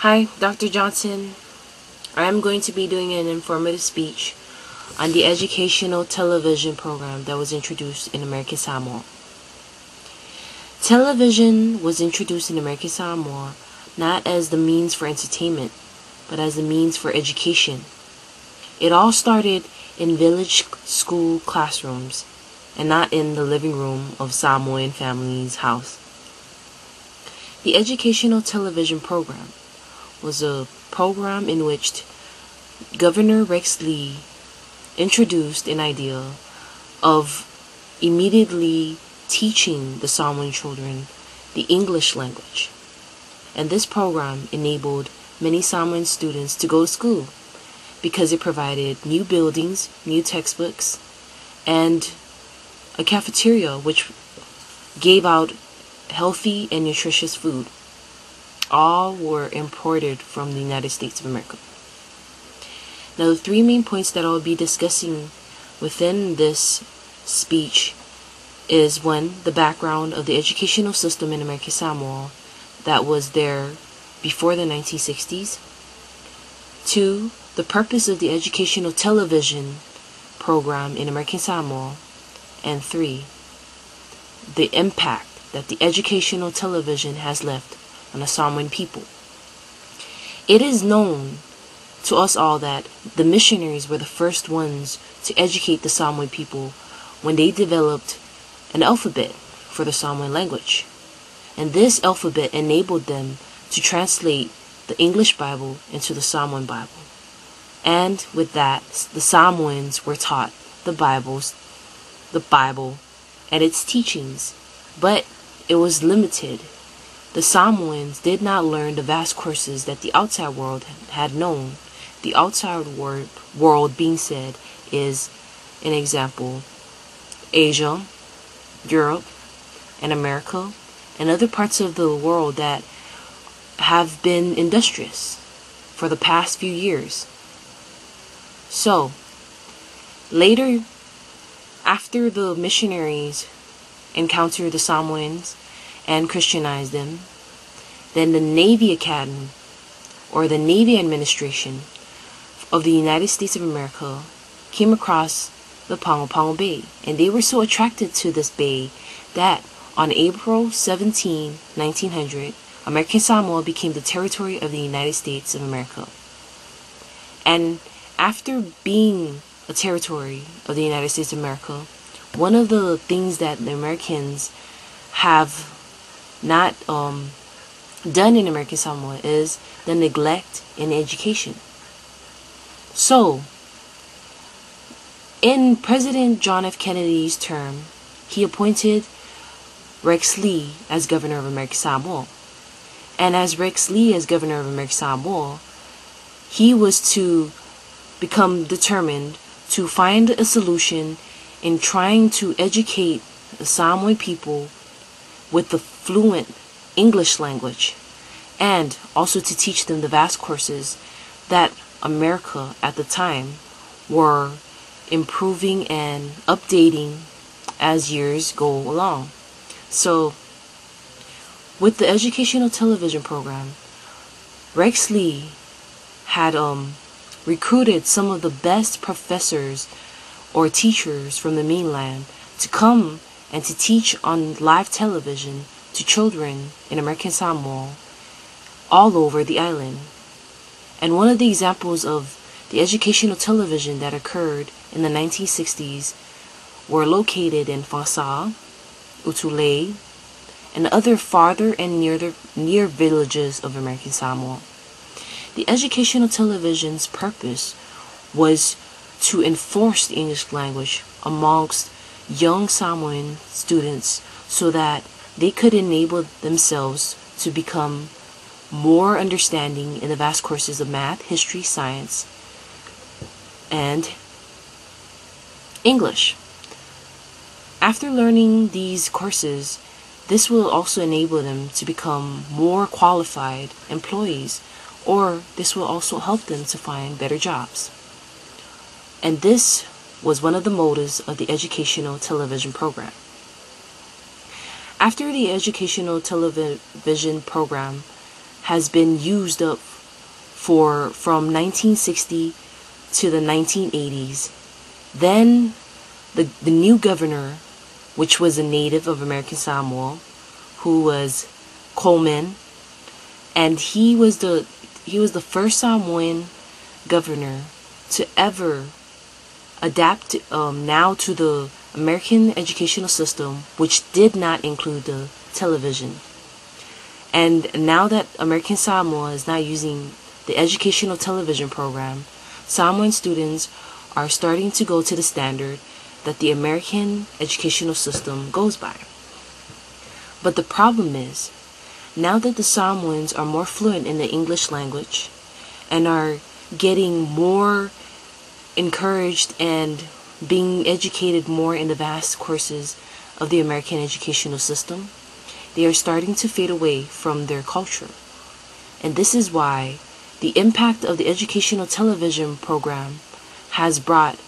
Hi, Dr. Johnson. I am going to be doing an informative speech on the educational television program that was introduced in American Samoa. Television was introduced in American Samoa not as the means for entertainment, but as the means for education. It all started in village school classrooms and not in the living room of Samoan family's house. The educational television program was a program in which Governor Rex Lee introduced an idea of immediately teaching the Samoan children the English language. And this program enabled many Samoan students to go to school because it provided new buildings, new textbooks, and a cafeteria which gave out healthy and nutritious food. All were imported from the United States of America. Now, the three main points that I'll be discussing within this speech is 1. The background of the educational system in American Samoa that was there before the 1960s. 2. The purpose of the educational television program in American Samoa. And 3. The impact that the educational television has left on the Samoan people. It is known to us all that the missionaries were the first ones to educate the Samoan people when they developed an alphabet for the Samoan language. And this alphabet enabled them to translate the English Bible into the Samoan Bible. And with that, the Samoans were taught the Bible and its teachings, but it was limited. The Samoans did not learn the vast courses that the outside world had known. The outside world being said is, an example, Asia, Europe, and America, and other parts of the world that have been industrious for the past few years. So, later, after the missionaries encountered the Samoans and Christianized them, then the Navy Academy, or the Navy Administration of the United States of America, came across the Pago Bay, and they were so attracted to this bay that on April 17, 1900, American Samoa became the territory of the United States of America. And after being a territory of the United States of America, one of the things that the Americans have not done in American Samoa is the neglect in education. So, in President John F. Kennedy's term, he appointed Rex Lee as governor of American Samoa. And as Rex Lee as governor of American Samoa, he was to become determined to find a solution in trying to educate the Samoan people with the fluent English language, and also to teach them the vast courses that America at the time were improving and updating as years go along. So, with the educational television program, Rex Lee had recruited some of the best professors or teachers from the mainland to come and to teach on live television to children in American Samoa all over the island. And one of the examples of the educational television that occurred in the 1960s were located in Fasa, Utule, and other farther and near villages of American Samoa. The educational television's purpose was to enforce the English language amongst young Samoan students so that they could enable themselves to become more understanding in the vast courses of math, history, science, and English. After learning these courses, this will also enable them to become more qualified employees, or this will also help them to find better jobs. And this was one of the motives of the educational television program. After the educational television program has been used up from 1960 to the 1980s. Then the new governor, which was a native of American Samoa, who was Coleman, and he was the first Samoan governor to ever adapt now to the American educational system, which did not include the television. And now that American Samoa is not using the educational television program, Samoan students are starting to go to the standard that the American educational system goes by. But the problem is, now that the Samoans are more fluent in the English language and are getting more encouraged and being educated more in the vast courses of the American educational system, they are starting to fade away from their culture. And this is why the impact of the educational television program has brought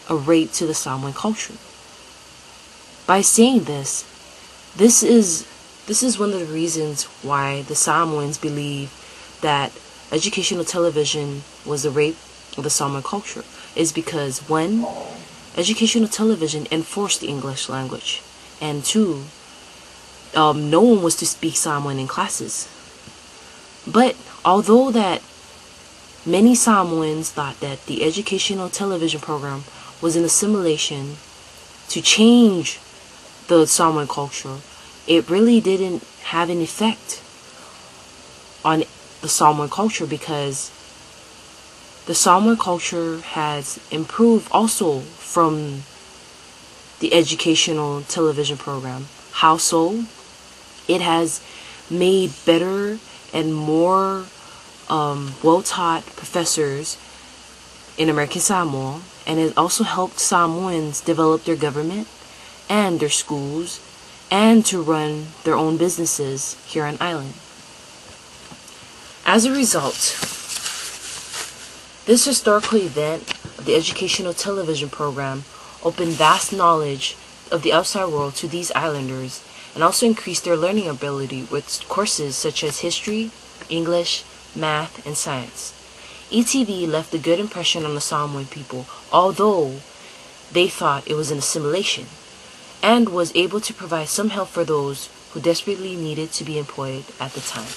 a rape to the Samoan culture. By saying this, this is one of the reasons why the Samoans believe that educational television was a rape of the Samoan culture, is because one, educational television enforced the English language, and two, no one was to speak Samoan in classes. But although that many Samoans thought that the educational television program was an assimilation to change the Samoan culture, it really didn't have an effect on the Samoan culture, because the Samoan culture has improved also from the educational television program. How so? It has made better and more well-taught professors in American Samoa, and it also helped Samoans develop their government and their schools and to run their own businesses here on island. As a result, this historical event of the educational television program opened vast knowledge of the outside world to these islanders, and also increased their learning ability with courses such as history, English, math, and science. ETV left a good impression on the Samoan people, although they thought it was an assimilation, and was able to provide some help for those who desperately needed to be employed at the time.